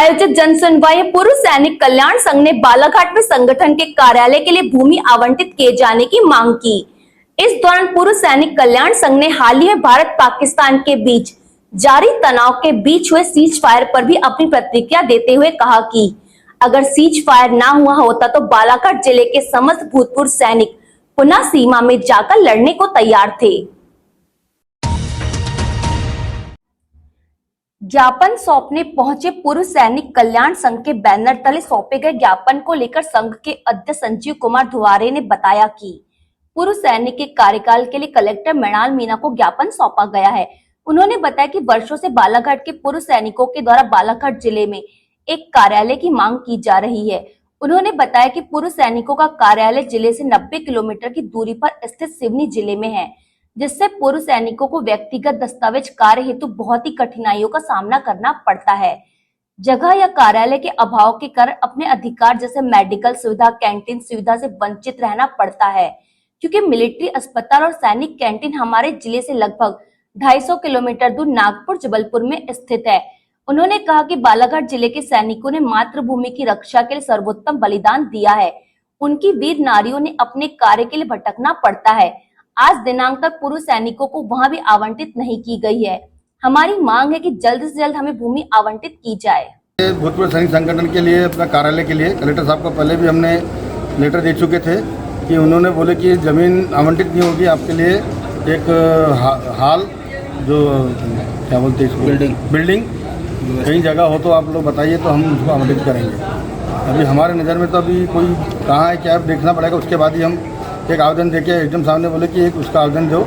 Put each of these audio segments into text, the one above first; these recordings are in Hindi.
आयोजित जन सुनवाई पूर्व सैनिक कल्याण संघ ने बालाघाट में संगठन के कार्यालय के लिए भूमि आवंटित किए जाने की मांग की। इस दौरान पूर्व सैनिक कल्याण संघ ने हाल ही में भारत पाकिस्तान के बीच जारी तनाव के बीच हुए सीज फायर पर भी अपनी प्रतिक्रिया देते हुए कहा कि अगर सीज फायर ना हुआ होता तो बालाघाट जिले के समस्त भूतपूर्व सैनिक पुनः सीमा में जाकर लड़ने को तैयार थे। ज्ञापन सौंपने पहुंचे पूर्व सैनिक कल्याण संघ के बैनर तले सौंपे गए ज्ञापन को लेकर संघ के अध्यक्ष संजीव कुमार धुवारे ने बताया कि पूर्व सैनिक के कार्यकाल के लिए कलेक्टर मृणाल मीणा को ज्ञापन सौंपा गया है। उन्होंने बताया कि वर्षों से बालाघाट के पूर्व सैनिकों के द्वारा बालाघाट जिले में एक कार्यालय की मांग की जा रही है। उन्होंने बताया कि पूर्व सैनिकों का कार्यालय जिले से 90 किलोमीटर की दूरी पर स्थित सिवनी जिले में है, जिससे पूर्व सैनिकों को व्यक्तिगत दस्तावेज कार्य हेतु बहुत ही कठिनाइयों का सामना करना पड़ता है। जगह या कार्यालय के अभाव के कारण अपने अधिकार जैसे मेडिकल सुविधा, कैंटीन सुविधा से वंचित रहना पड़ता है, क्योंकि मिलिट्री अस्पताल और सैनिक कैंटीन हमारे जिले से लगभग 250 किलोमीटर दूर नागपुर जबलपुर में स्थित है। उन्होंने कहा कि बालाघाट जिले के सैनिकों ने मातृभूमि की रक्षा के लिए सर्वोत्तम बलिदान दिया है। उनकी वीर नारियों ने अपने कार्य के लिए भटकना पड़ता है। आज दिनांक तक पूर्व सैनिकों को वहां भी आवंटित नहीं की गई है। हमारी मांग है कि जल्द से जल्द हमें भूमि आवंटित की जाए। भूतपूर्व सैनिक संगठन के लिए अपना कार्यालय के लिए कलेक्टर साहब को पहले भी हमने लेटर दे चुके थे कि उन्होंने बोले कि ज़मीन आवंटित नहीं होगी, आपके लिए एक हाल जो क्या बोलते हैं इसको बिल्डिंग कहीं जगह हो तो आप लोग बताइए तो हम उसको आवंटित करेंगे। अभी हमारे नज़र में तो अभी कोई कहाँ है क्या देखना पड़ेगा, उसके बाद ही हम एक आवेदन देके एकदम सामने बोले कि एक उसका आवेदन दो,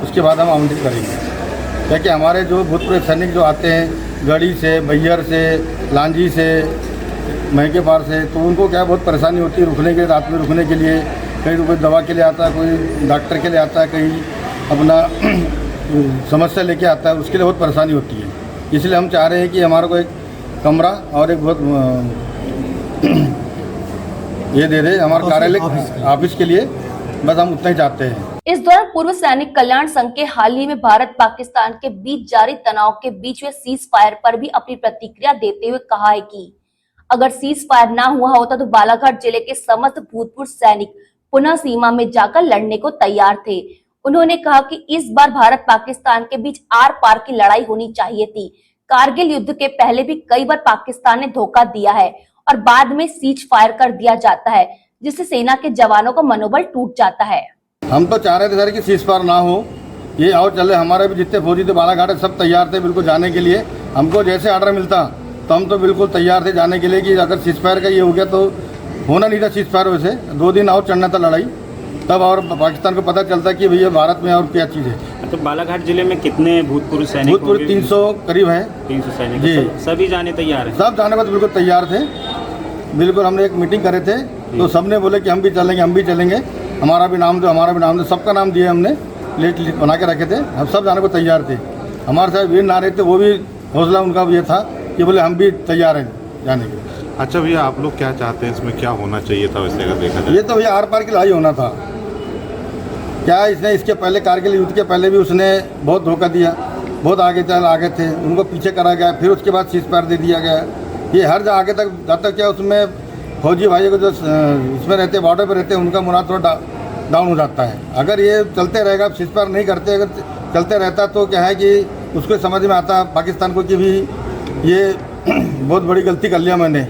उसके बाद हम आवंटित करेंगे। क्या कि हमारे जो भूतपूर्व सैनिक जो आते हैं गढ़ी से, बैयर से, लांजी से, महके पार से, तो उनको क्या बहुत परेशानी होती है रुकने के लिए, रात में रुकने के लिए। कहीं कोई दवा के लिए आता है, कोई डॉक्टर के लिए आता है, कहीं अपना समस्या लेके आता है, उसके लिए बहुत परेशानी होती है। इसलिए हम चाह रहे हैं कि हमारे को एक कमरा और एक बहुत ये दे दे हमारे कार्यालय ऑफिस के लिए, बस हम उतना ही चाहते हैं। इस दौरान पूर्व सैनिक कल्याण संघ के हाल ही में भारत पाकिस्तान के बीच जारी तनाव के बीच हुए सीज फायर पर भी अपनी प्रतिक्रिया देते हुए कहा है कि अगर सीज फायर ना हुआ होता तो बालाघाट जिले के समस्त भूतपूर्व सैनिक पुनः सीमा में जाकर लड़ने को तैयार थे। उन्होंने कहा कि इस बार भारत पाकिस्तान के बीच आर पार की लड़ाई होनी चाहिए थी। कारगिल युद्ध के पहले भी कई बार पाकिस्तान ने धोखा दिया है और बाद में सीज फायर कर दिया जाता है, जिससे सेना के जवानों का मनोबल टूट जाता है। हम तो चाह रहे थे सर कि सीज फायर ना हो, ये और चले। हमारे भी जितने फौजी थे बालाघाट सब तैयार थे बिल्कुल जाने के लिए। हमको जैसे ऑर्डर मिलता तो हम तो बिल्कुल तैयार थे जाने के लिए कि अगर सीज फायर का ये हो गया तो होना नहीं था सीज फायर, वैसे 2 दिन और चढ़ना था लड़ाई, तब और पाकिस्तान को पता चलता कि भैया भारत में और क्या चीज़ है। तो बालाघाट जिले में कितने भूतपूर्व सैनिक? भूतपूर्व 300 करीब है। 300 सैनिक जी, सभी जाने तैयार हैं? सब जाने को तो बिल्कुल तैयार थे। बिल्कुल हमने एक मीटिंग करे थे तो सबने बोले कि हम भी चलेंगे, हम भी चलेंगे, हमारा भी नाम दो, हमारा भी नाम दो। सबका नाम दिए हमने, लिस्ट बना के रखे थे। हम सब जाने को तैयार थे। हमारे साथ वीर नारे थे, वो भी हौसला उनका भी ये था कि बोले हम भी तैयार हैं जाने के। अच्छा भैया, आप लोग क्या चाहते हैं, इसमें क्या होना चाहिए था वैसे अगर देखा जाए? ये तो भैया आर पार की लड़ाई होना था। क्या इसने इसके पहले कारगिल युद्ध के पहले भी उसने बहुत धोखा दिया, बहुत आगे थे, उनको पीछे करा गया, फिर उसके बाद सीज फायर दे दिया गया। ये हर जगह आगे तक जाता क्या उसमें फौजी भाइयों को जो इसमें रहते बॉर्डर पर रहते हैं उनका मुराद थोड़ा डाउन हो जाता है। अगर ये चलते रहेगा, सीज फायर नहीं करते, अगर चलते रहता तो क्या है कि उसको समझ में आता पाकिस्तान को कि भी ये बहुत बड़ी गलती कर लिया मैंने,